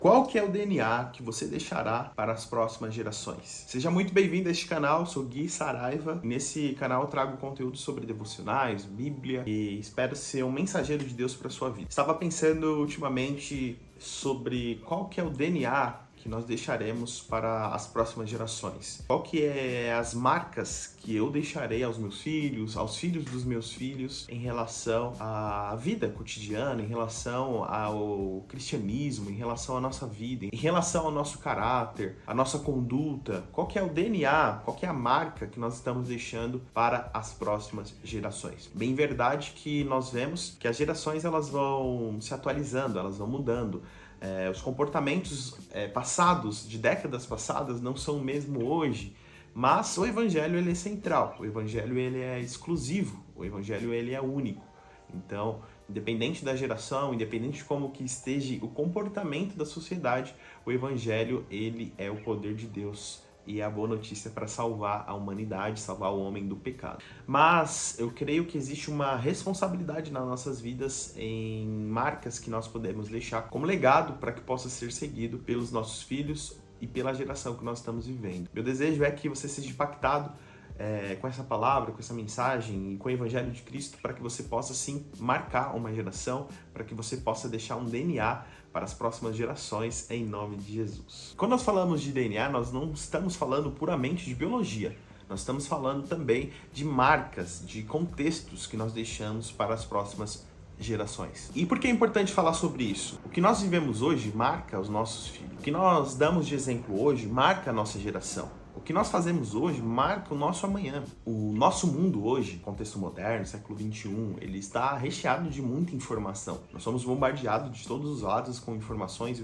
Qual que é o DNA que você deixará para as próximas gerações? Seja muito bem-vindo a este canal, sou Gui Saraiva. Nesse canal eu trago conteúdo sobre devocionais, Bíblia e espero ser um mensageiro de Deus para a sua vida. Estava pensando ultimamente sobre qual que é o DNA que nós deixaremos para as próximas gerações. Qual que é as marcas que eu deixarei aos meus filhos, aos filhos dos meus filhos, em relação à vida cotidiana, em relação ao cristianismo, em relação à nossa vida, em relação ao nosso caráter, à nossa conduta. Qual que é o DNA, qual que é a marca que nós estamos deixando para as próximas gerações? Bem verdade que nós vemos que as gerações elas vão se atualizando, elas vão mudando. Os comportamentos passados, de décadas passadas, não são o mesmo hoje, mas o Evangelho ele é central, o Evangelho ele é exclusivo, o Evangelho ele é único. Então, independente da geração, independente de como que esteja o comportamento da sociedade, o Evangelho ele é o poder de Deus. E é a boa notícia para salvar a humanidade, salvar o homem do pecado. Mas eu creio que existe uma responsabilidade nas nossas vidas em marcas que nós podemos deixar como legado para que possa ser seguido pelos nossos filhos e pela geração que nós estamos vivendo. Meu desejo é que você seja impactado com essa palavra, com essa mensagem e com o Evangelho de Cristo para que você possa sim marcar uma geração, para que você possa deixar um DNA para as próximas gerações em nome de Jesus. Quando nós falamos de DNA, nós não estamos falando puramente de biologia, nós estamos falando também de marcas, de contextos que nós deixamos para as próximas gerações. E por que é importante falar sobre isso? O que nós vivemos hoje marca os nossos filhos. O que nós damos de exemplo hoje marca a nossa geração. O que nós fazemos hoje marca o nosso amanhã. O nosso mundo hoje, contexto moderno, século XXI, ele está recheado de muita informação. Nós somos bombardeados de todos os lados com informações.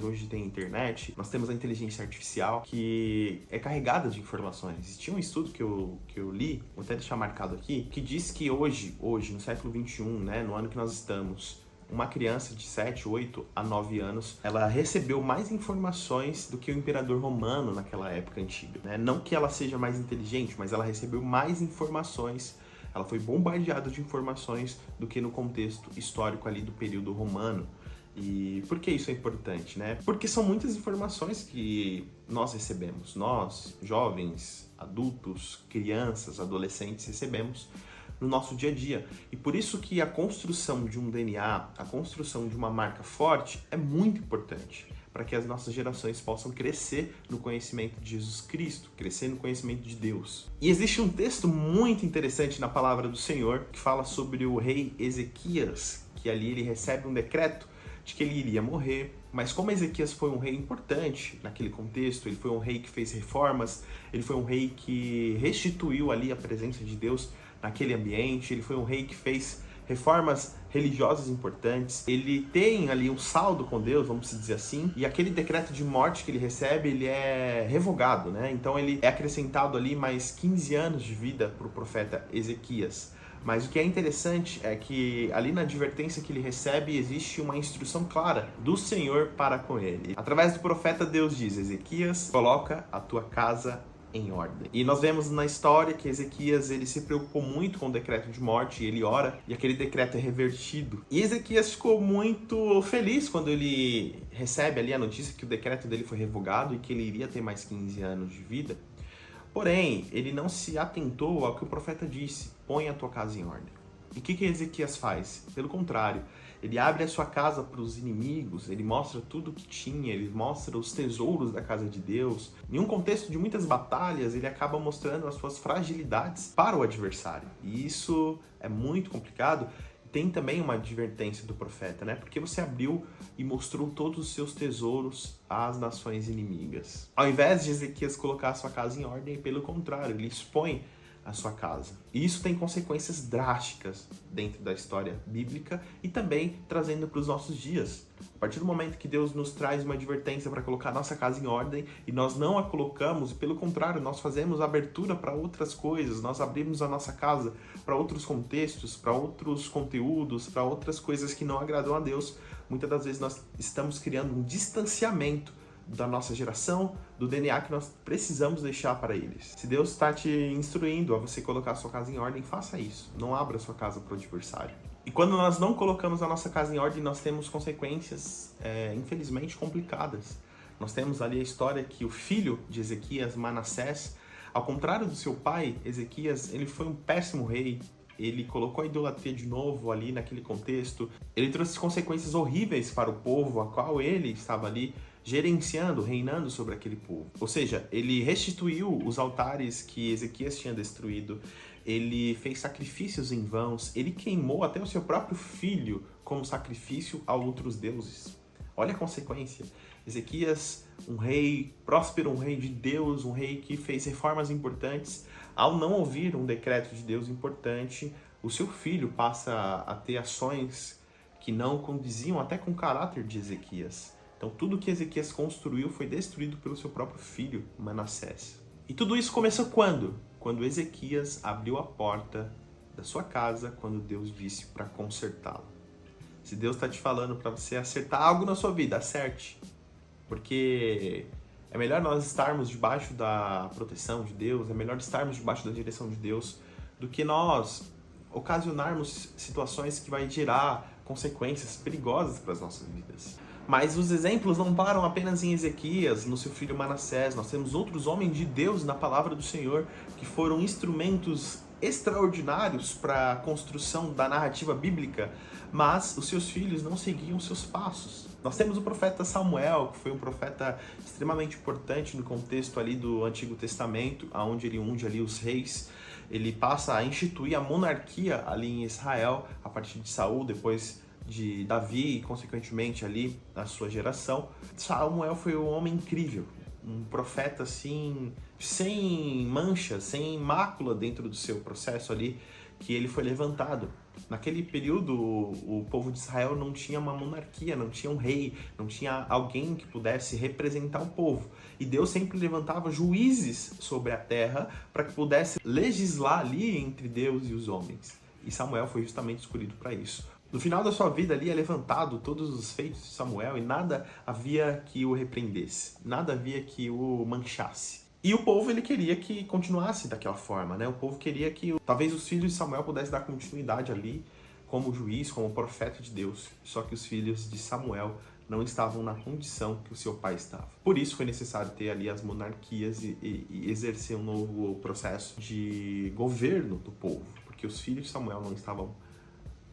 Hoje tem internet, nós temos a inteligência artificial que é carregada de informações. Tinha um estudo que eu li, vou até deixar marcado aqui, que diz que hoje no século XXI, no ano que nós estamos, uma criança de 7, 8 a 9 anos, ela recebeu mais informações do que o imperador romano naquela época antiga. Não que ela seja mais inteligente, mas ela recebeu mais informações, ela foi bombardeada de informações do que no contexto histórico ali do período romano. E por que isso é importante, Porque são muitas informações que nós recebemos, nós, jovens, adultos, crianças, adolescentes, recebemos no nosso dia a dia. E por isso que a construção de um DNA, a construção de uma marca forte é muito importante para que as nossas gerações possam crescer no conhecimento de Jesus Cristo, crescer no conhecimento de Deus. E existe um texto muito interessante na palavra do Senhor que fala sobre o rei Ezequias, que ali ele recebe um decreto de que ele iria morrer, mas como Ezequias foi um rei importante naquele contexto, ele foi um rei que fez reformas, ele foi um rei que restituiu ali a presença de Deus naquele ambiente, ele foi um rei que fez reformas religiosas importantes, ele tem ali um saldo com Deus, vamos dizer assim, e aquele decreto de morte que ele recebe, ele é revogado, Então ele é acrescentado ali mais 15 anos de vida para o profeta Ezequias. Mas o que é interessante é que ali na advertência que ele recebe existe uma instrução clara do Senhor para com ele. Através do profeta Deus diz: Ezequias, coloca a tua casa em ordem. E nós vemos na história que Ezequias ele se preocupou muito com o decreto de morte, ele ora e aquele decreto é revertido. E Ezequias ficou muito feliz quando ele recebe ali a notícia que o decreto dele foi revogado e que ele iria ter mais 15 anos de vida. Porém, ele não se atentou ao que o profeta disse: põe a tua casa em ordem. E o que Ezequias faz? Pelo contrário, ele abre a sua casa para os inimigos, ele mostra tudo o que tinha, ele mostra os tesouros da casa de Deus. Em um contexto de muitas batalhas, ele acaba mostrando as suas fragilidades para o adversário. E isso é muito complicado. Tem também uma advertência do profeta, Porque você abriu e mostrou todos os seus tesouros às nações inimigas. Ao invés de Ezequias colocar a sua casa em ordem, pelo contrário, ele expõe a sua casa. E isso tem consequências drásticas dentro da história bíblica e também trazendo para os nossos dias. A partir do momento que Deus nos traz uma advertência para colocar a nossa casa em ordem e nós não a colocamos, e pelo contrário, nós fazemos abertura para outras coisas, nós abrimos a nossa casa para outros contextos, para outros conteúdos, para outras coisas que não agradam a Deus, muitas das vezes nós estamos criando um distanciamento da nossa geração, do DNA que nós precisamos deixar para eles. Se Deus está te instruindo a você colocar a sua casa em ordem, faça isso. Não abra a sua casa para o adversário. E quando nós não colocamos a nossa casa em ordem, nós temos consequências, infelizmente, complicadas. Nós temos ali a história que o filho de Ezequias, Manassés, ao contrário do seu pai, Ezequias, ele foi um péssimo rei. Ele colocou a idolatria de novo ali naquele contexto. Ele trouxe consequências horríveis para o povo, a qual ele estava ali gerenciando, reinando sobre aquele povo. Ou seja, ele restituiu os altares que Ezequias tinha destruído, ele fez sacrifícios em vãos, ele queimou até o seu próprio filho como sacrifício a outros deuses. Olha a consequência. Ezequias, um rei próspero, um rei de Deus, um rei que fez reformas importantes, ao não ouvir um decreto de Deus importante, o seu filho passa a ter ações que não condiziam até com o caráter de Ezequias. Então tudo que Ezequias construiu foi destruído pelo seu próprio filho, Manassés. E tudo isso começou quando? Quando Ezequias abriu a porta da sua casa, quando Deus disse para consertá-la. Se Deus está te falando para você acertar algo na sua vida, acerte. Porque é melhor nós estarmos debaixo da proteção de Deus, é melhor estarmos debaixo da direção de Deus, do que nós ocasionarmos situações que vai gerar consequências perigosas para as nossas vidas. Mas os exemplos não param apenas em Ezequias, no seu filho Manassés. Nós temos outros homens de Deus na palavra do Senhor que foram instrumentos extraordinários para a construção da narrativa bíblica, mas os seus filhos não seguiam seus passos. Nós temos o profeta Samuel, que foi um profeta extremamente importante no contexto ali do Antigo Testamento, onde ele unge ali os reis. Ele passa a instituir a monarquia ali em Israel, a partir de Saul, depois de Davi e, consequentemente, ali na sua geração. Samuel foi um homem incrível, um profeta assim, sem mancha, sem mácula dentro do seu processo ali, que ele foi levantado. Naquele período, o povo de Israel não tinha uma monarquia, não tinha um rei, não tinha alguém que pudesse representar o povo. E Deus sempre levantava juízes sobre a terra para que pudesse legislar ali entre Deus e os homens. E Samuel foi justamente escolhido para isso. No final da sua vida ali é levantado todos os feitos de Samuel e nada havia que o repreendesse, nada havia que o manchasse. E o povo, ele queria que continuasse daquela forma, né? O povo queria que talvez os filhos de Samuel pudessem dar continuidade ali como juiz, como profeta de Deus. Só que os filhos de Samuel não estavam na condição que o seu pai estava. Por isso foi necessário ter ali as monarquias e exercer um novo processo de governo do povo, porque os filhos de Samuel não estavam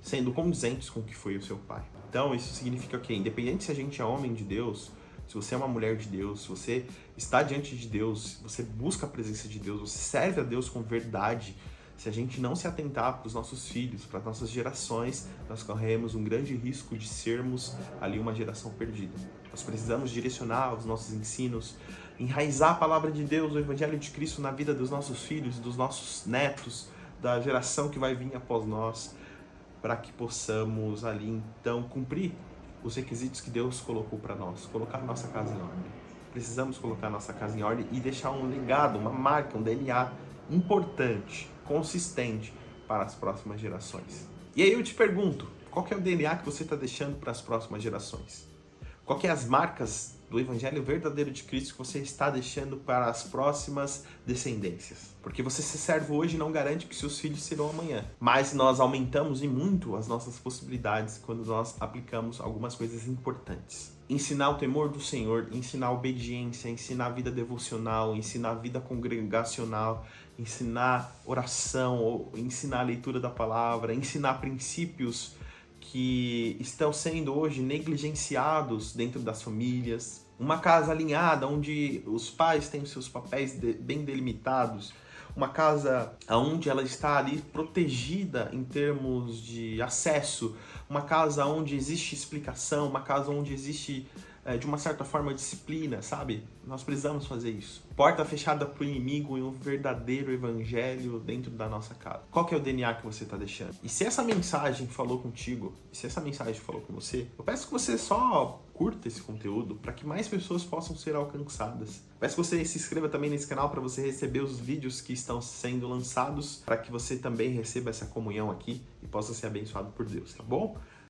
sendo condizentes com o que foi o seu pai. Então isso significa que, independente se a gente é homem de Deus, se você é uma mulher de Deus, se você está diante de Deus, se você busca a presença de Deus, você serve a Deus com verdade, se a gente não se atentar para os nossos filhos, para as nossas gerações, nós corremos um grande risco de sermos ali uma geração perdida. Nós precisamos direcionar os nossos ensinos, enraizar a palavra de Deus, o Evangelho de Cristo na vida dos nossos filhos, dos nossos netos, da geração que vai vir após nós, para que possamos ali então cumprir os requisitos que Deus colocou para nós, colocar a nossa casa em ordem. Precisamos colocar a nossa casa em ordem e deixar um legado, uma marca, um DNA importante, consistente para as próximas gerações. E aí eu te pergunto, qual que é o DNA que você está deixando para as próximas gerações? Qual que é as marcas do Evangelho verdadeiro de Cristo que você está deixando para as próximas descendências? Porque você ser servo hoje não garante que seus filhos serão amanhã. Mas nós aumentamos e muito as nossas possibilidades quando nós aplicamos algumas coisas importantes. Ensinar o temor do Senhor, ensinar a obediência, ensinar a vida devocional, ensinar a vida congregacional, ensinar oração, ensinar a leitura da palavra, ensinar princípios que estão sendo hoje negligenciados dentro das famílias. Uma casa alinhada, onde os pais têm seus papéis bem delimitados. Uma casa onde ela está ali protegida em termos de acesso. Uma casa onde existe explicação, uma casa onde existe, de uma certa forma, disciplina, sabe? Nós precisamos fazer isso. Porta fechada para o inimigo e um verdadeiro evangelho dentro da nossa casa. Qual que é o DNA que você está deixando? E se essa mensagem falou contigo, se essa mensagem falou com você, eu peço que você só curta esse conteúdo para que mais pessoas possam ser alcançadas. Peço que você se inscreva também nesse canal para você receber os vídeos que estão sendo lançados, para que você também receba essa comunhão aqui e possa ser abençoado por Deus, tá bom?